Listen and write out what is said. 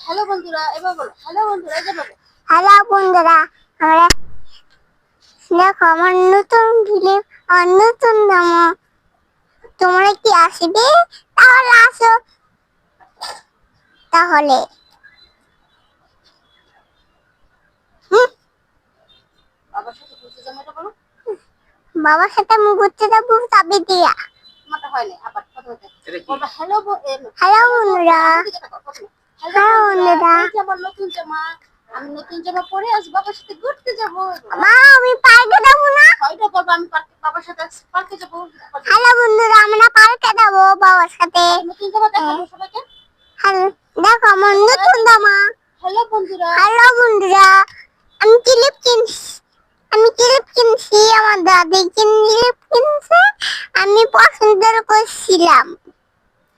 Hello বন্ধুরা, এবার বলো হ্যালো বন্ধুরা, হ্যালো বন্ধুরা, আমরা দেখো আমার নতুন ভিডিও, আমার নতুন নামো। তোমরা কি আসবে? তাহলে আসো। তাহলে বাবার সাথে ঘুরতে যাবো, এটা বলো। বাবার সাথে আমি ঘুরতে যাবো চাবি দিয়া। মাথা হয় না, আবার কথা বলতে বলবা হ্যালো হ্যালো বন্ধুরা, হ্যালো বন্ধুরা, এই যে আমার নতুন জামা, আমি নতুন জামা পরে আজ বাবার সাথে ঘুরতে যাবো। মা আমি পার্কে যাবো না। হয়তো বলবা আমি বাবার সাথে পার্কে যাবো। হ্যালো বন্ধুরা, আমরা পার্কে যাবো বাবার সাথে। নতুন জামা দেখাবো সবাইকে। হ্যালো, দেখো আমার নতুন জামা। হ্যালো বন্ধুরা, হ্যালো বন্ধুরা, আমি ক্লিপ কিনছি। আমার দাদি ক্লিপ কিনছে, আমি পছন্দ করছিলাম।